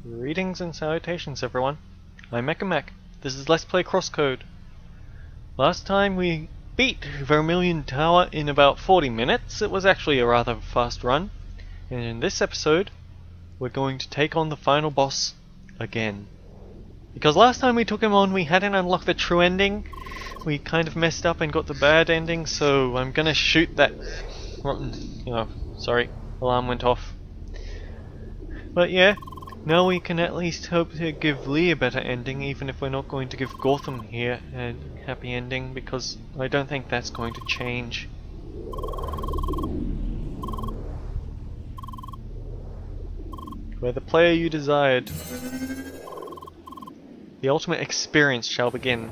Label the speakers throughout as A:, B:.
A: Greetings and salutations, everyone. I'm Mech. This is Let's Play Crosscode. Last time we beat Vermilion Tower in about 40 minutes. It was actually a rather fast run. And in this episode, we're going to take on the final boss again. Because last time we took him on, we hadn't unlocked the true ending. We kind of messed up and got the bad ending, so I'm gonna shoot that rotten... sorry, alarm went off. But yeah. Now we can at least hope to give Lee a better ending, even if we're not going to give Gotham here a happy ending, because I don't think that's going to change. We're the player you desired. The ultimate experience shall begin.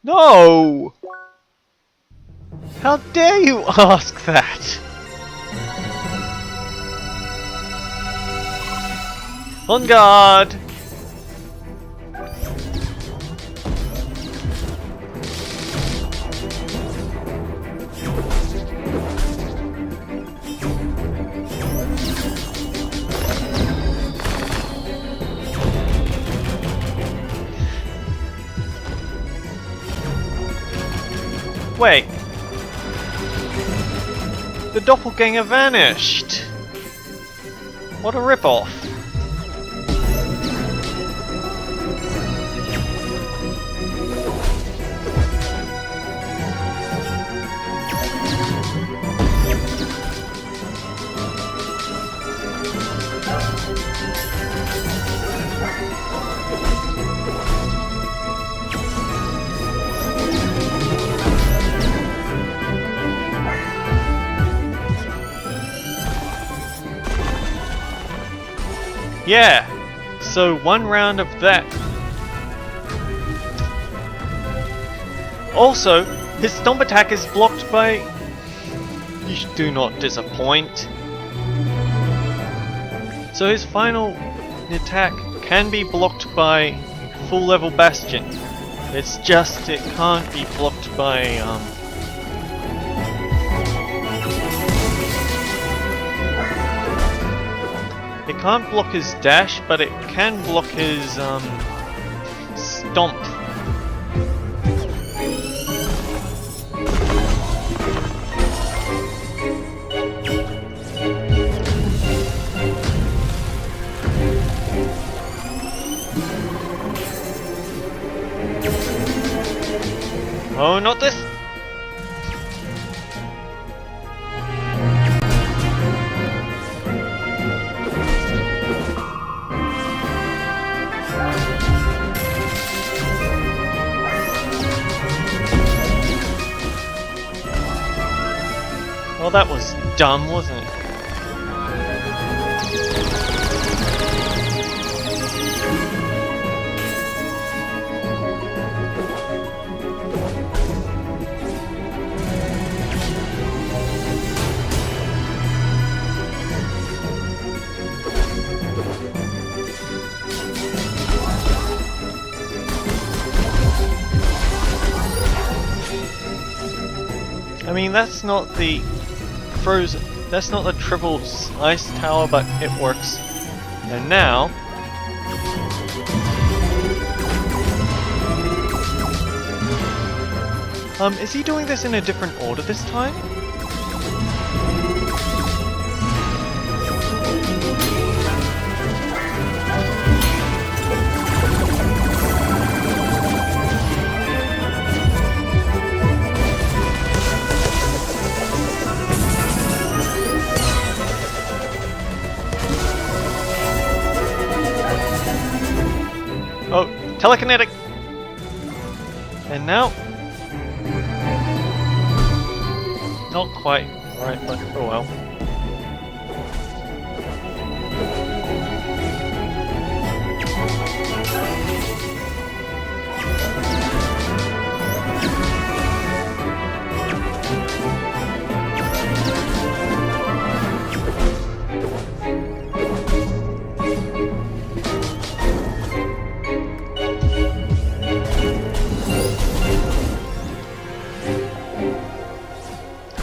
A: No! How dare you ask that? On guard! Wait! The doppelganger vanished! What a ripoff! Yeah, so one round of that. Also, his stomp attack is blocked by... You do not disappoint. So his final attack can be blocked by full level Bastion. It's just it can't be blocked by It can't block his dash, but it can block his stomp. Oh, not this! Well, that was dumb, wasn't it? I mean, that's not the frozen. That's not the triple ice tower, but it works. And now, is he doing this in a different order this time? Oh, telekinetic! And now... Not quite right, but oh well.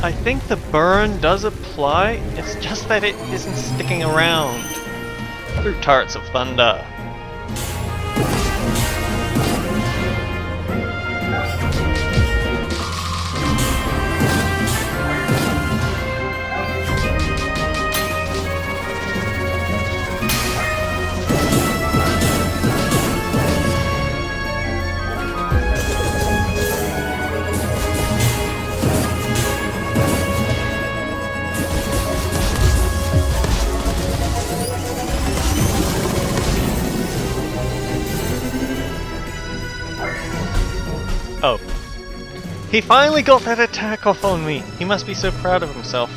A: I think the burn does apply, it's just that it isn't sticking around. Through Turrets of Thunder. Oh. He finally got that attack off on me! He must be so proud of himself.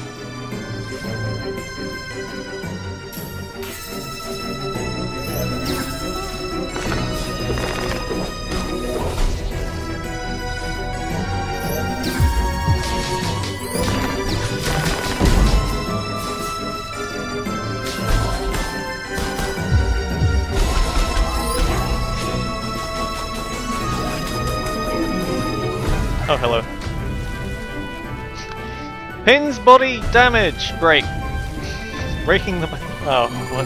A: Oh, hello. Pin's body damage! Break. Breaking the... Oh, what?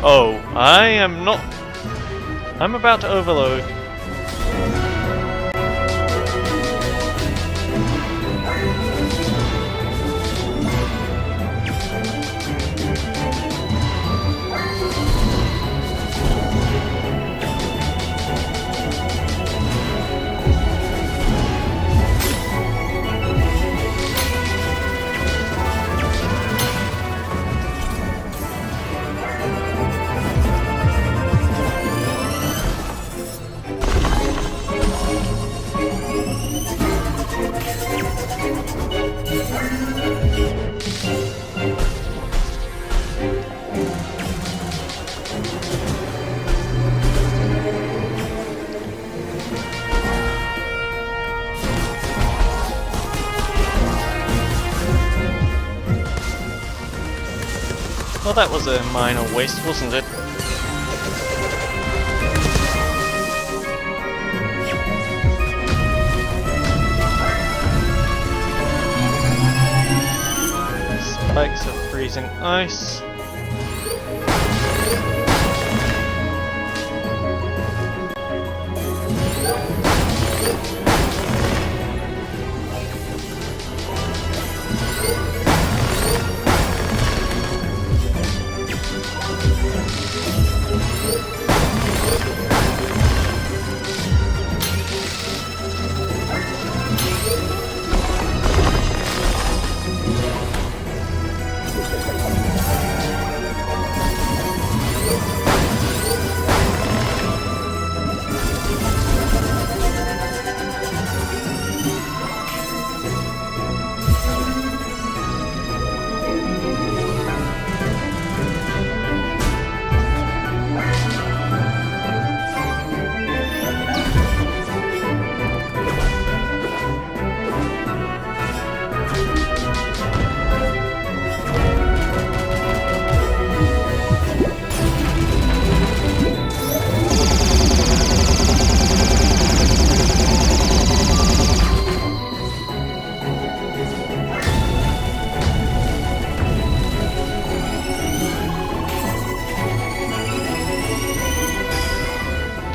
A: Oh, I am not... I'm about to overload. Well, that was a minor waste, wasn't it? Spikes of freezing ice.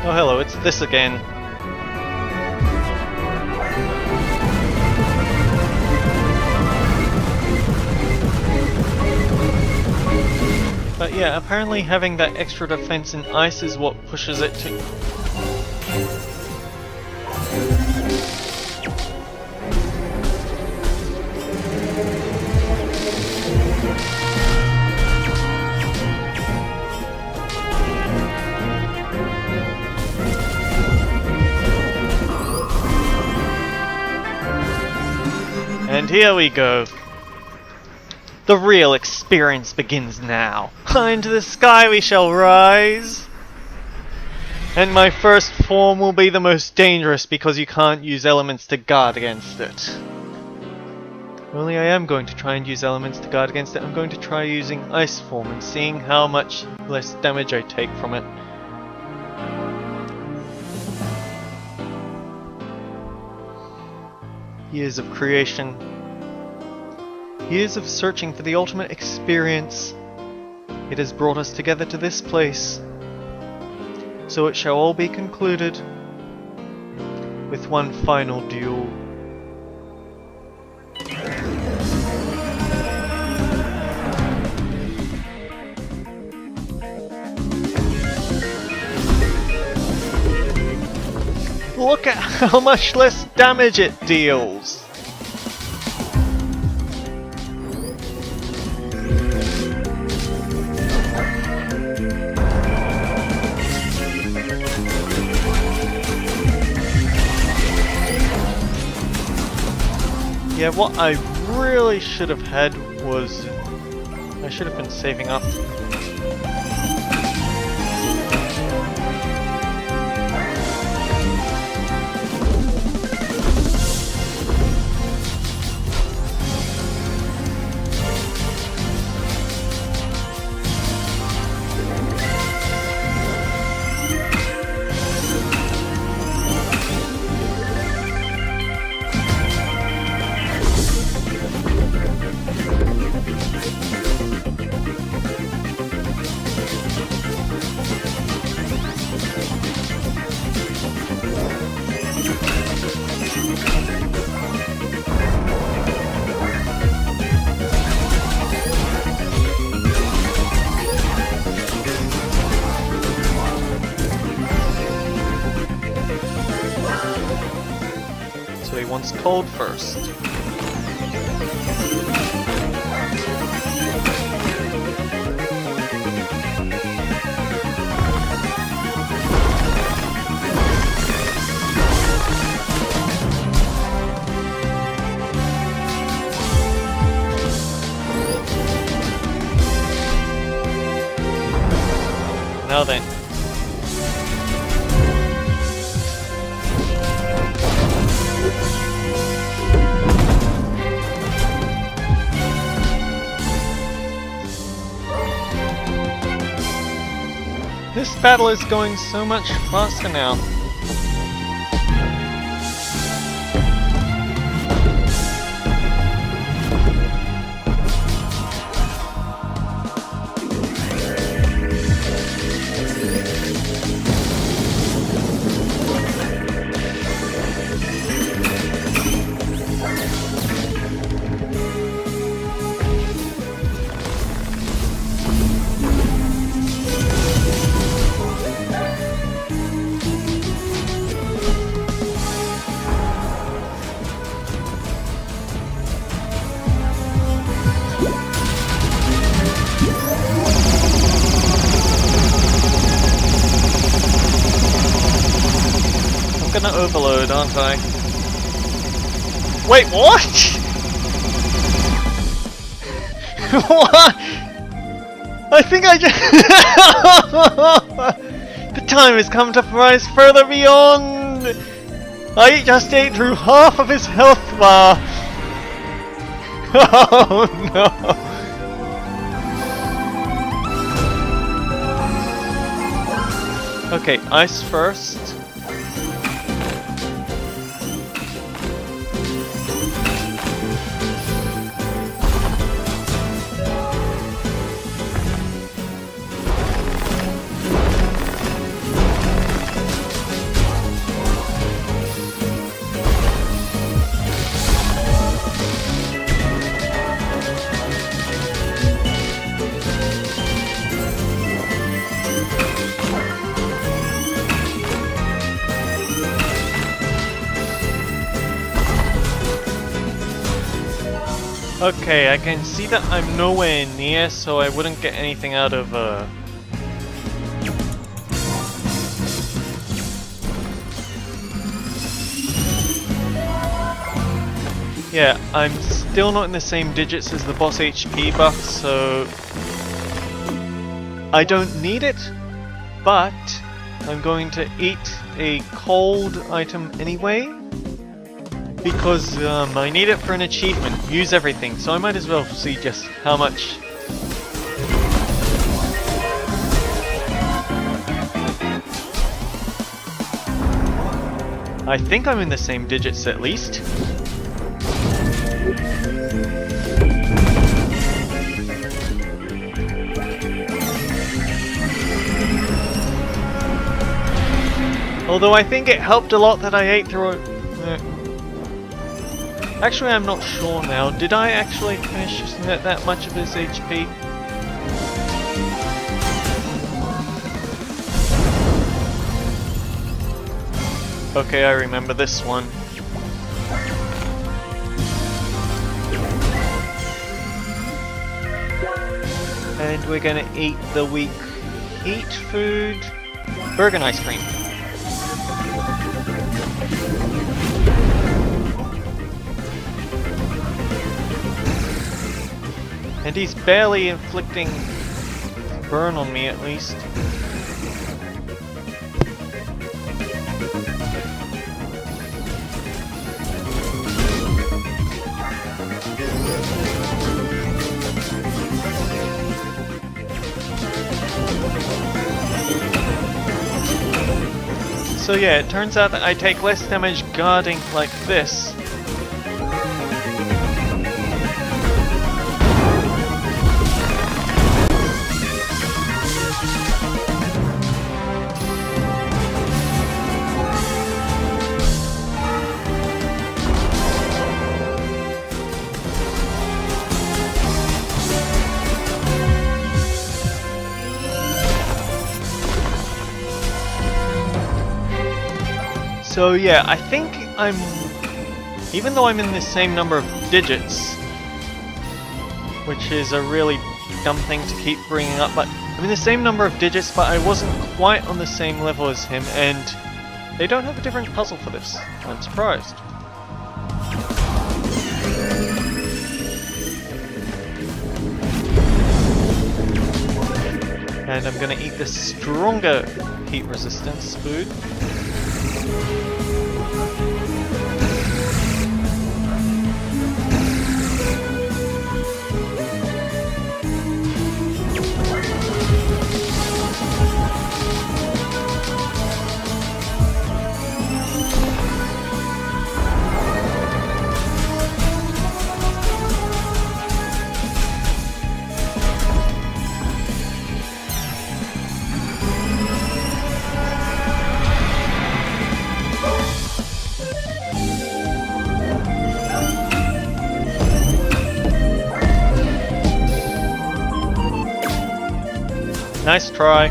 A: Oh hello, it's this again. But yeah, apparently having that extra defense in ice is what pushes it to... And here we go. The real experience begins now. High into the sky we shall rise. And my first form will be the most dangerous because you can't use elements to guard against it. Only I am going to try and use elements to guard against it. I'm going to try using ice form and seeing how much less damage I take from it. years of creation, years of searching for the ultimate experience, it has brought us together to this place. So it shall all be concluded with one final duel. Look at how much less damage it deals! Yeah, what I really should have had was... I should have been saving up. So he wants cold first. Now then. This battle is going so much faster now. I'm gonna overload, aren't I? Wait, what? What? I think I just... The time has come to rise further beyond! I just ate through half of his health bar! Oh no! Okay, ice first. Okay, I can see that I'm nowhere near, so I wouldn't get anything out of, Yeah, I'm still not in the same digits as the boss HP buff, so... I don't need it, but I'm going to eat a cold item anyway. Because I need it for an achievement, use everything, so I might as well see just how much. I think I'm in the same digits at least. Although I think it helped a lot that I ate through. Actually, I'm not sure now. Did I actually finish that much of his HP? Okay, I remember this one. And we're gonna eat the weak food. Burger and ice cream. And he's barely inflicting burn on me, at least. So yeah, it turns out that I take less damage guarding like this. So yeah, I think even though I'm in the same number of digits, which is a really dumb thing to keep bringing up, but I'm in the same number of digits, but I wasn't quite on the same level as him, and they don't have a different puzzle for this. I'm surprised. And I'm gonna eat the stronger heat resistance food. Nice try.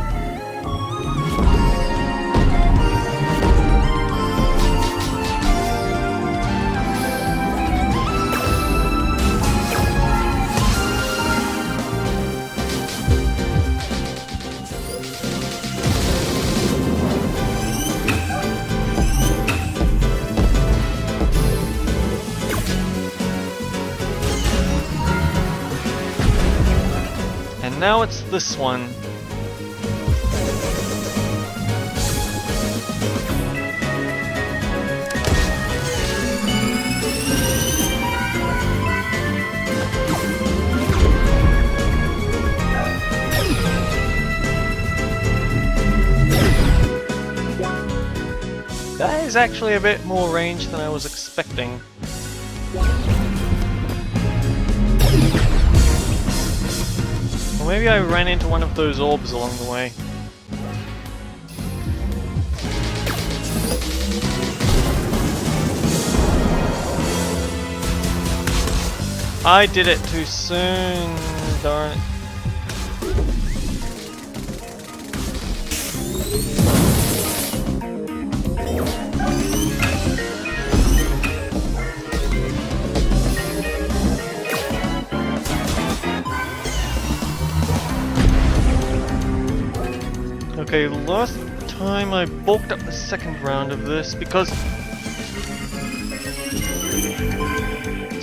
A: And now it's this one. That is actually a bit more range than I was expecting. Or maybe I ran into one of those orbs along the way. I did it too soon, darn it. Okay, last time I bulked up the second round of this because...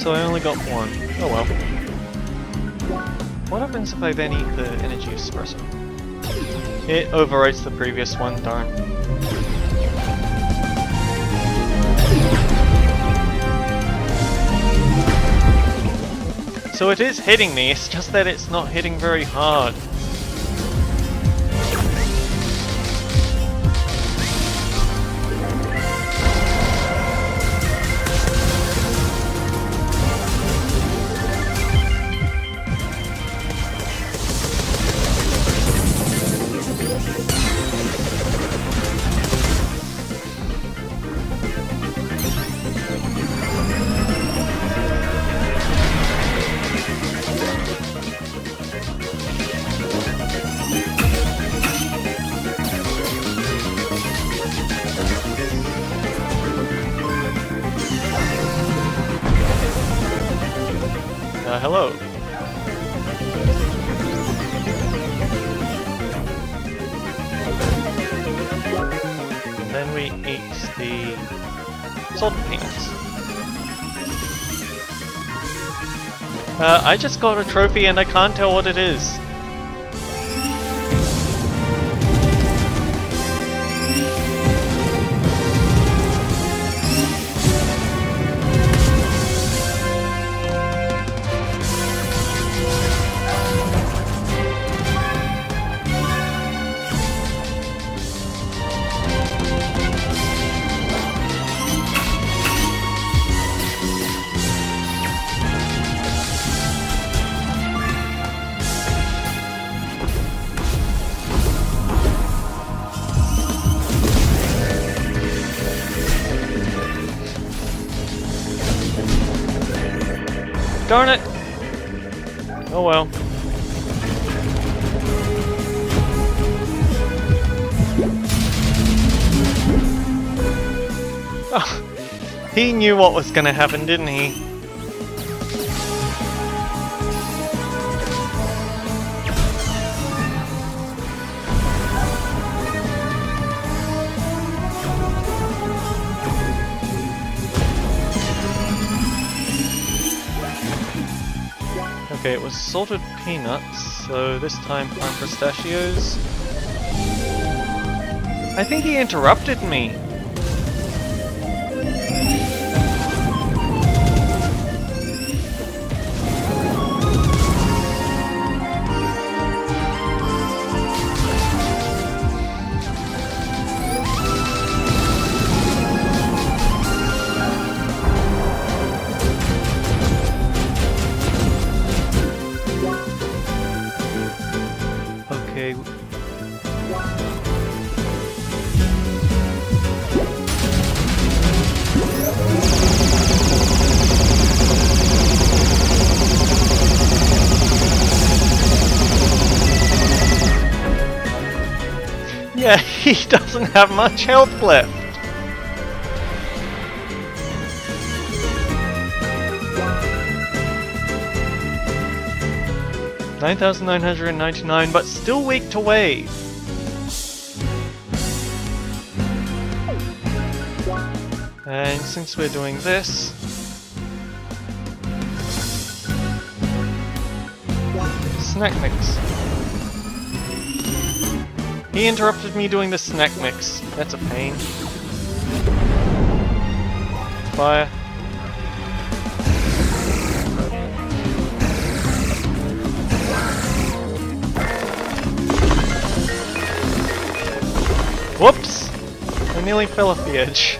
A: So I only got one. Oh well. What happens if I then eat the energy espresso? It overwrites the previous one, darn. So it is hitting me, it's just that it's not hitting very hard. we eat the salted peanuts. I just got a trophy and I can't tell what it is. Darn it! Oh well. Oh, he knew what was gonna happen, didn't he? Okay, it was salted peanuts, so this time prime pistachios. I think he interrupted me. Okay. Yeah, he doesn't have much health left. $9,999, but still weak to wave. And since we're doing this, snack mix. He interrupted me doing the snack mix. That's a pain. Fire. Whoops! I nearly fell off the edge.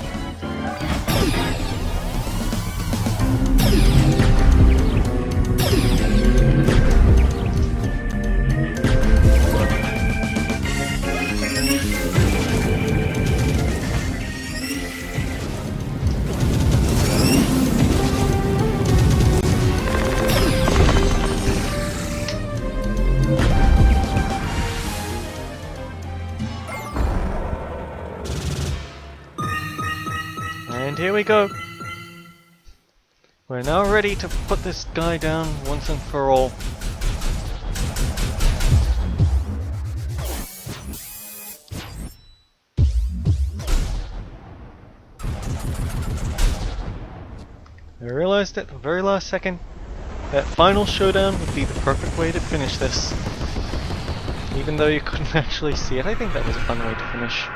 A: And here we go. We're now ready to put this guy down once and for all. I realized at the very last second that final showdown would be the perfect way to finish this. Even though you couldn't actually see it, I think that was a fun way to finish.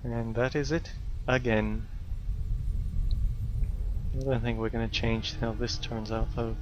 A: And that is it again. I don't think we're going to change how this turns out though.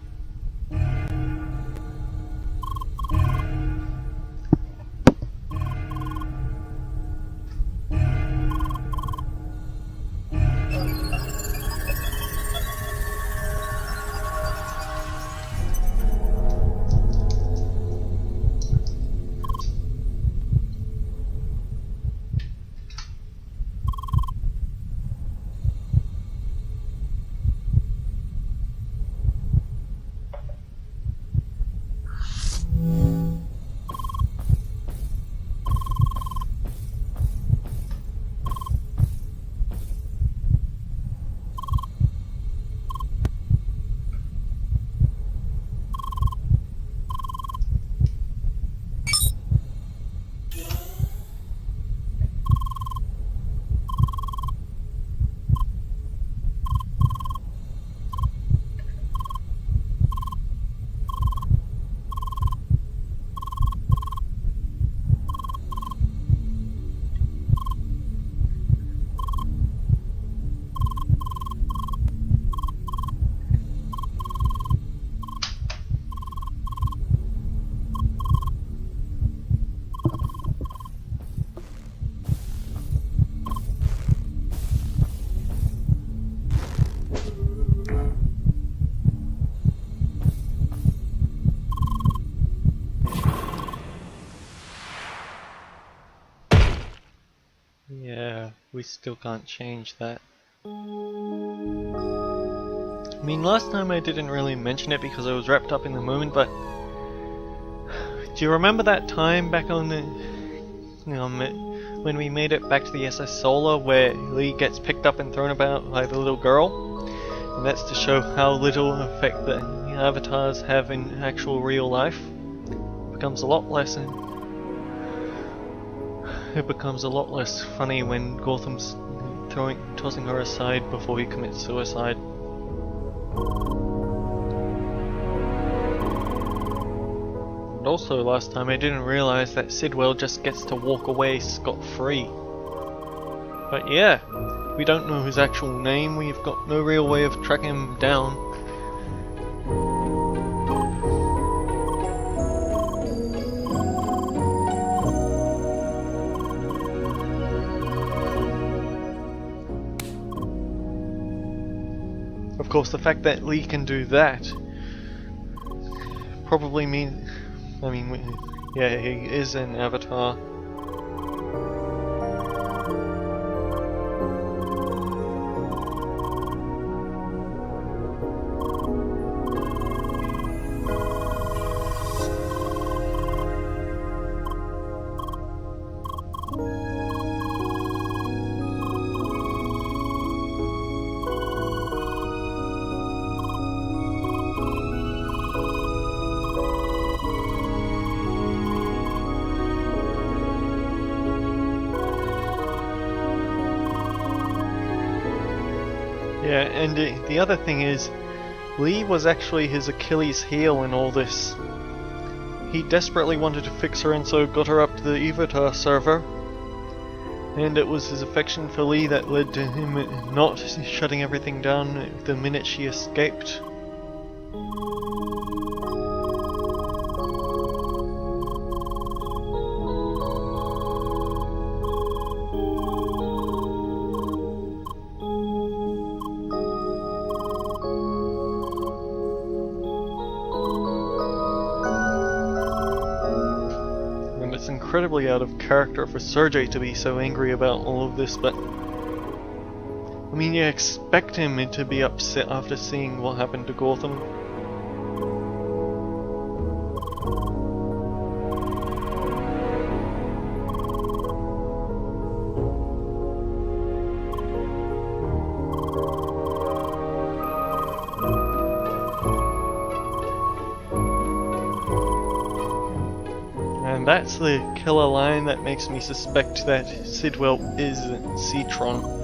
A: we still can't change that. I mean, last time I didn't really mention it because I was wrapped up in the moment, but do you remember that time back on the, when we made it back to the SS Solar where Lee gets picked up and thrown about by the little girl? And that's to show how little effect the avatars have in actual real life. It becomes a lot less funny when Gotham's tossing her aside before he commits suicide. And also last time I didn't realize that Sidwell just gets to walk away scot-free. But yeah, we don't know his actual name, we've got no real way of tracking him down. Of course, the fact that Lee can do that probably means, yeah, he is an avatar. Yeah, and the other thing is, Lee was actually his Achilles heel in all this. He desperately wanted to fix her and so got her up to the Avatar server. And it was his affection for Lee that led to him not shutting everything down the minute she escaped. Incredibly out of character for Sergei to be so angry about all of this, but I mean, you expect him to be upset after seeing what happened to Gotham. And that's the killer line that makes me suspect that Sidwell is Citron.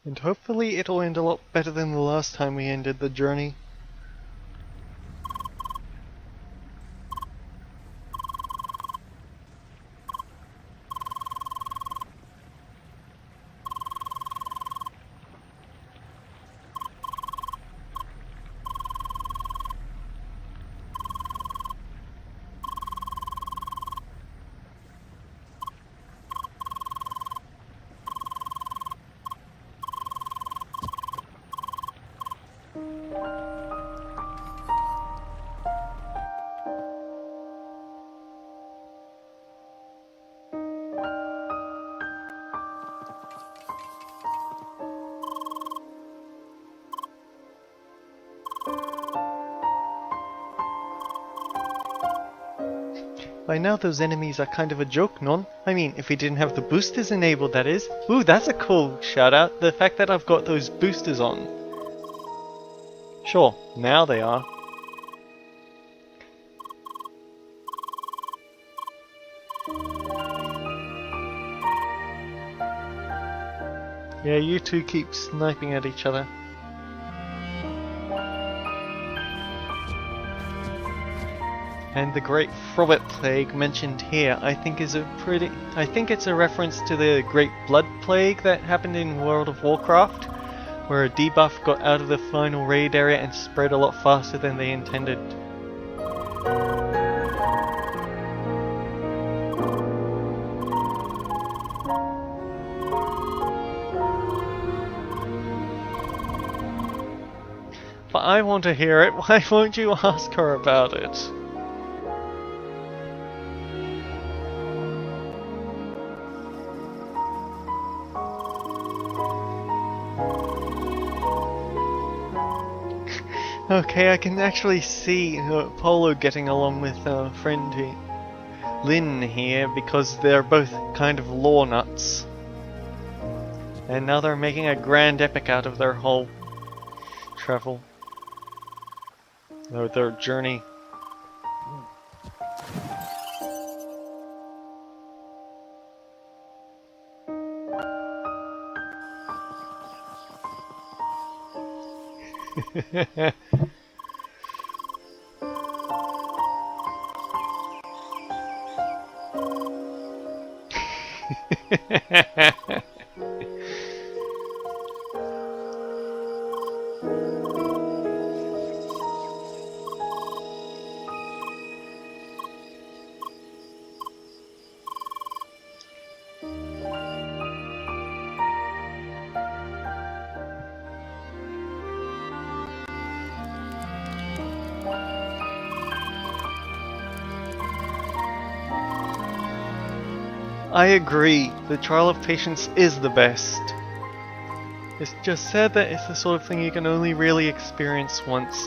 A: And hopefully it'll end a lot better than the last time we ended the journey. By now those enemies are kind of a joke, non? I mean, if we didn't have the boosters enabled, that is. Ooh, that's a cool shout out. The fact that I've got those boosters on. Sure, now they are. Yeah, you two keep sniping at each other. And the Great Frobet Plague mentioned here, I think it's a reference to the Great Blood Plague that happened in World of Warcraft, where a debuff got out of the final raid area and spread a lot faster than they intended. But I want to hear it, why won't you ask her about it? Okay, I can actually see Polo getting along with friend Lynn here because they're both kind of lore nuts. And now they're making a grand epic out of their whole travel. Their journey. I agree, the trial of patience is the best. It's just sad that it's the sort of thing you can only really experience once.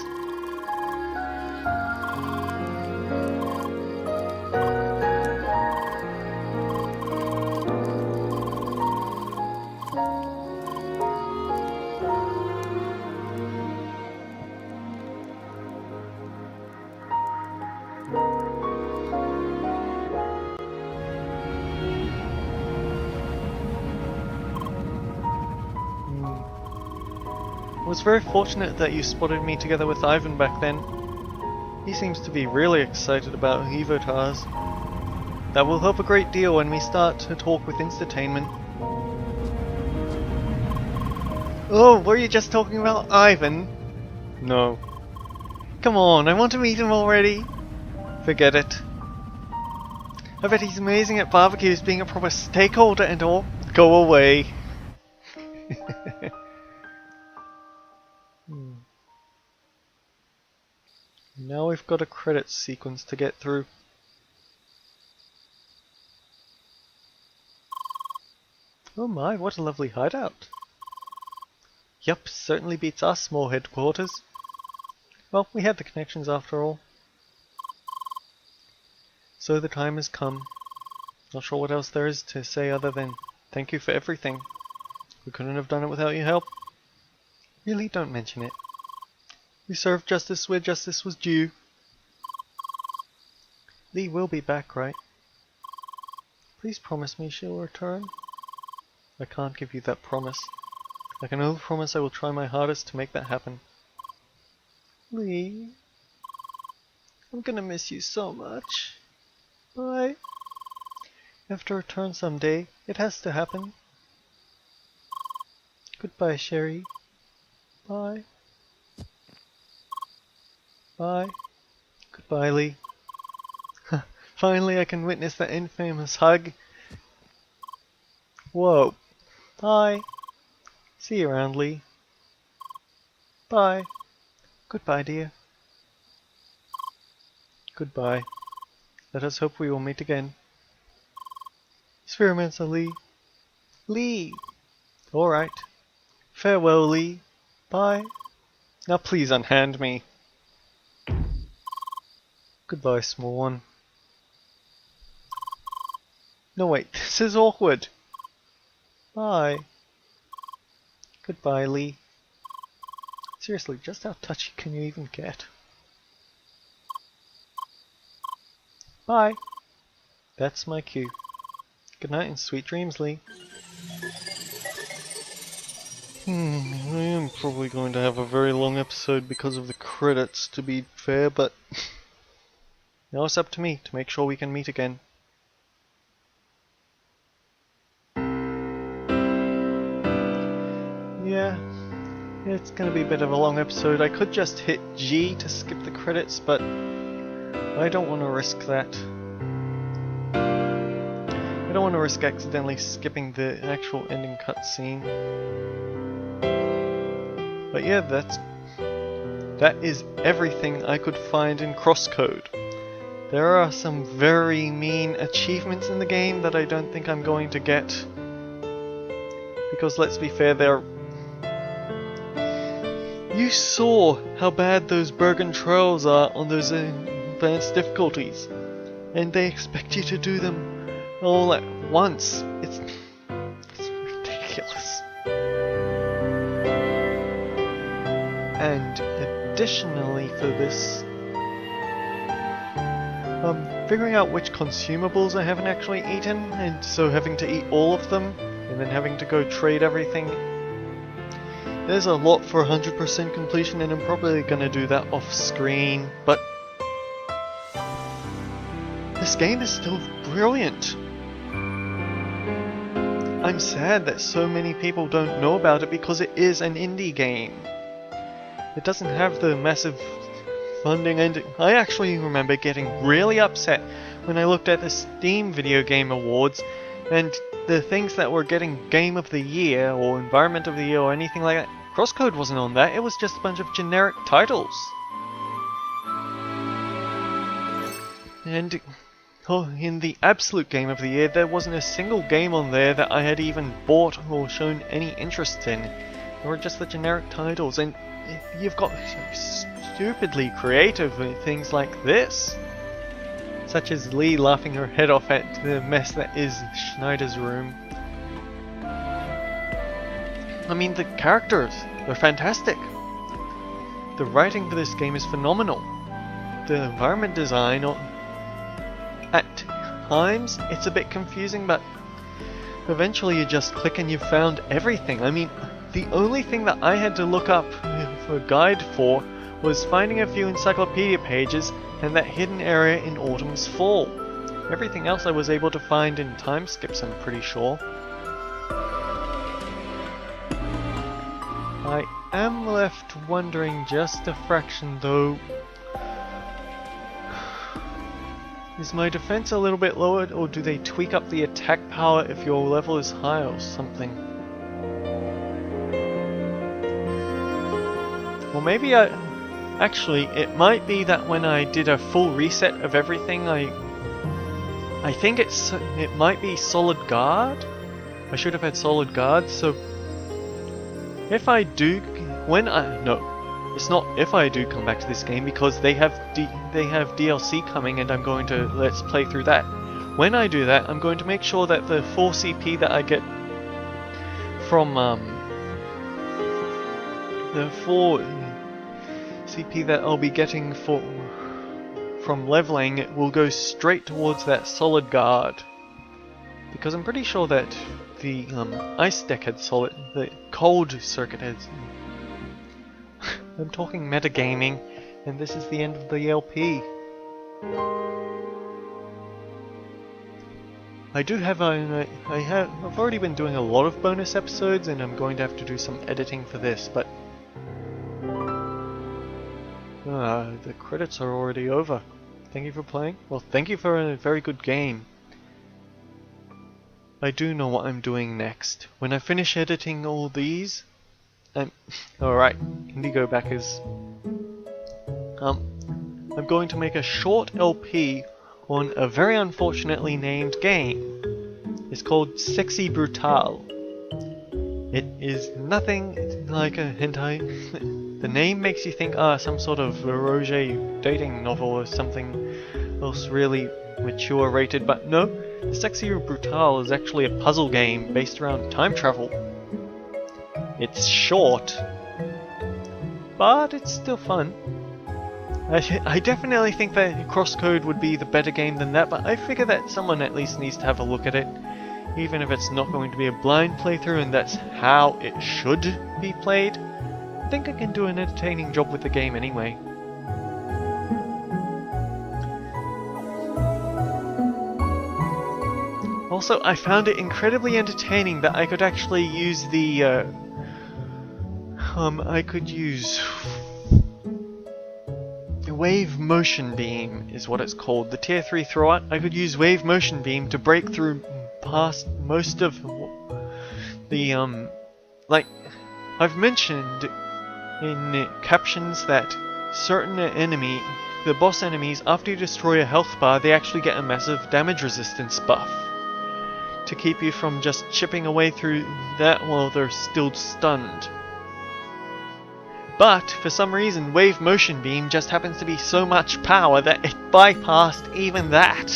A: I was very fortunate that you spotted me together with Ivan back then. He seems to be really excited about Evotars. That will help a great deal when we start to talk with Instatainment. Oh, were you just talking about Ivan? No. Come on, I want to meet him already. Forget it. I bet he's amazing at barbecues, being a proper stakeholder and all. Go away. Now we've got a credits sequence to get through. Oh my, what a lovely hideout. Yup, certainly beats our small headquarters. Well, we had the connections after all. So the time has come. Not sure what else there is to say other than thank you for everything. We couldn't have done it without your help. Really, don't mention it. We served justice where justice was due. Lee will be back, right? Please promise me she'll return. I can't give you that promise. I can only promise I will try my hardest to make that happen. Lee, I'm gonna miss you so much. Bye. You have to return someday. It has to happen. Goodbye, Sherry. Bye. Bye. Goodbye, Lee. Finally I can witness that infamous hug. Whoa. Bye. See you around, Lee. Bye. Goodbye, dear. Goodbye. Let us hope we will meet again. Spheromancer Lee. Lee! Alright. Farewell, Lee. Bye. Now please unhand me. Goodbye, small one. No wait, this is awkward. Bye. Goodbye, Lee. Seriously, just how touchy can you even get? Bye. That's my cue. Good night and sweet dreams, Lee. I am probably going to have a very long episode because of the credits, to be fair, but now it's up to me to make sure we can meet again. Yeah, it's gonna be a bit of a long episode. I could just hit G to skip the credits, but I don't want to risk that. I don't want to risk accidentally skipping the actual ending cutscene. But yeah, that is everything I could find in Crosscode. There are some very mean achievements in the game that I don't think I'm going to get. Because let's be fair, you saw how bad those Bergen trails are on those advanced difficulties. And they expect you to do them all at once. It's ridiculous. And additionally for this, figuring out which consumables I haven't actually eaten, and so having to eat all of them, and then having to go trade everything. There's a lot for 100% completion, and I'm probably gonna do that off screen, but this game is still brilliant. I'm sad that so many people don't know about it because it is an indie game. It doesn't have the massive funding, and I actually remember getting really upset when I looked at the Steam Video Game Awards and the things that were getting Game of the Year or Environment of the Year or anything like that. Crosscode wasn't on that, it was just a bunch of generic titles. And in the absolute Game of the Year, there wasn't a single game on there that I had even bought or shown any interest in. They were just the generic titles, and you've got stupidly creative things like this. Such as Lee laughing her head off at the mess that is Schneider's room. I mean, the characters, they're fantastic. The writing for this game is phenomenal. The environment design, at times, it's a bit confusing, but eventually you just click and you've found everything. I mean, the only thing that I had to look up for a guide for was finding a few encyclopedia pages and that hidden area in Autumn's Fall. Everything else I was able to find in time skips, I'm pretty sure. I am left wondering just a fraction though. Is my defense a little bit lowered, or do they tweak up the attack power if your level is high or something? Or maybe actually, it might be that when I did a full reset of everything, I think it might be Solid Guard. I should have had Solid Guard, so if I do, no, it's not if I do come back to this game, because they have DLC coming and I'm going to let's play through that. When I do that, I'm going to make sure that the 4 CP that I get from the 4 CP that I'll be getting from leveling will go straight towards that Solid Guard, because I'm pretty sure that the ice deck had the cold circuit has. I'm talking metagaming, and this is the end of the LP. I've already been doing a lot of bonus episodes, and I'm going to have to do some editing for this, but the credits are already over. Thank you for playing. Well, thank you for a very good game. I do know what I'm doing next. When I finish editing all these, alright, Indigo backers. I'm going to make a short LP on a very unfortunately named game. It's called Sexy Brutale. It is nothing like a hentai. The name makes you think, some sort of Roger dating novel or something else really mature rated, but no, The Sexy Brutal is actually a puzzle game based around time travel. It's short, but it's still fun. I definitely think that Crosscode would be the better game than that, but I figure that someone at least needs to have a look at it. Even if it's not going to be a blind playthrough and that's how it should be played, I think I can do an entertaining job with the game anyway. Also, I found it incredibly entertaining that I could actually use the Wave Motion Beam is what it's called. The tier 3 throwout. I could use Wave Motion Beam to break through past most of the like I've mentioned in captions that certain the boss enemies, after you destroy a health bar, they actually get a massive damage resistance buff to keep you from just chipping away through that while they're still stunned. But, for some reason, Wave Motion Beam just happens to be so much power that it bypassed even that.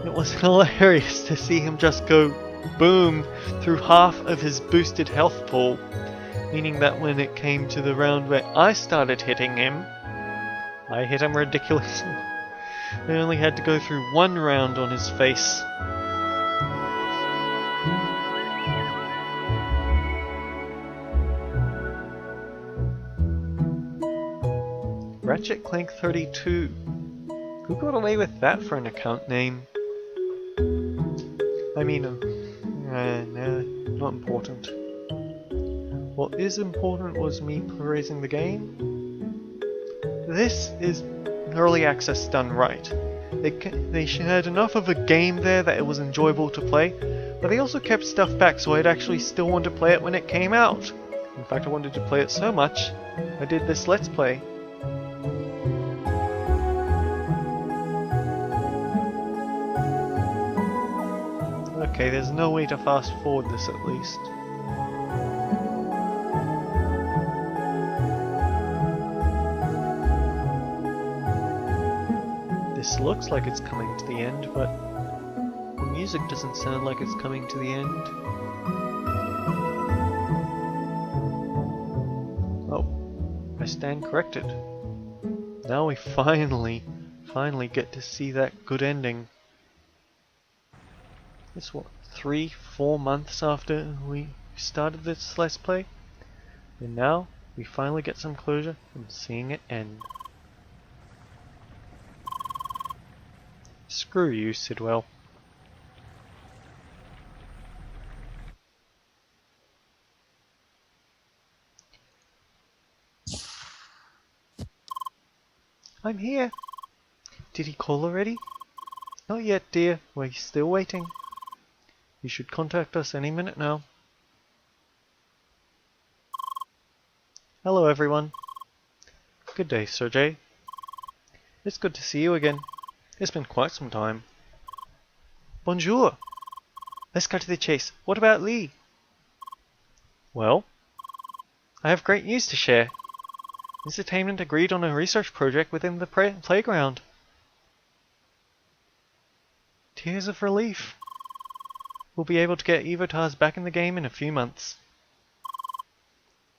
A: It was hilarious to see him just go boom through half of his boosted health pool, meaning that when it came to the round where I started hitting him, I hit him ridiculously. I only had to go through one round on his face. Ratchet Clank 32. Who got away with that for an account name? I mean, nah, not important. What is important was me praising the game. This is early access done right. They had enough of a game there that it was enjoyable to play, but they also kept stuff back so I'd actually still want to play it when it came out. In fact, I wanted to play it so much, I did this Let's Play. Okay, there's no way to fast forward this at least. This looks like it's coming to the end, but the music doesn't sound like it's coming to the end. Oh, I stand corrected. Now we finally get to see that good ending. It's what, 3-4 months after we started this Let's Play? And now we finally get some closure from seeing it end. Screw you, Sidwell. I'm here. Did he call already? Not yet, dear. We're still waiting. You should contact us any minute now. Hello, everyone. Good day, Sergey. It's good to see you again. It's been quite some time. Bonjour. Let's cut to the chase. What about Lee? Well, I have great news to share. Entertainment agreed on a research project within the playground. Tears of relief. We'll be able to get Evotars back in the game in a few months.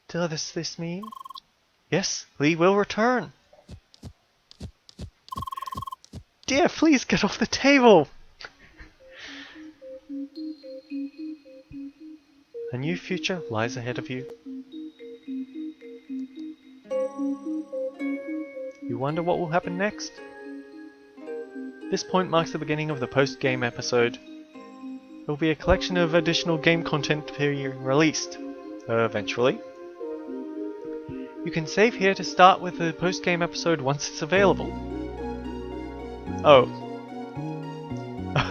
A: Does this mean? Yes, Lee will return. Dear, please get off the table! A new future lies ahead of you. You wonder what will happen next? This point marks the beginning of the post-game episode. There will be a collection of additional game content to be released, eventually. You can save here to start with the post-game episode once it's available. Oh.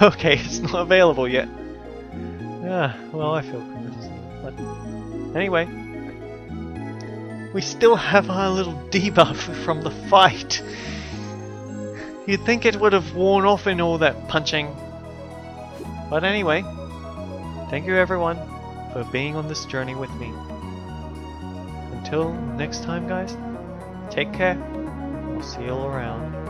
A: Okay, it's not available yet. Ah, well, I feel good. But anyway, we still have our little debuff from the fight. You'd think it would have worn off in all that punching. But anyway, thank you everyone for being on this journey with me. Until next time, guys, take care. We'll see you all around.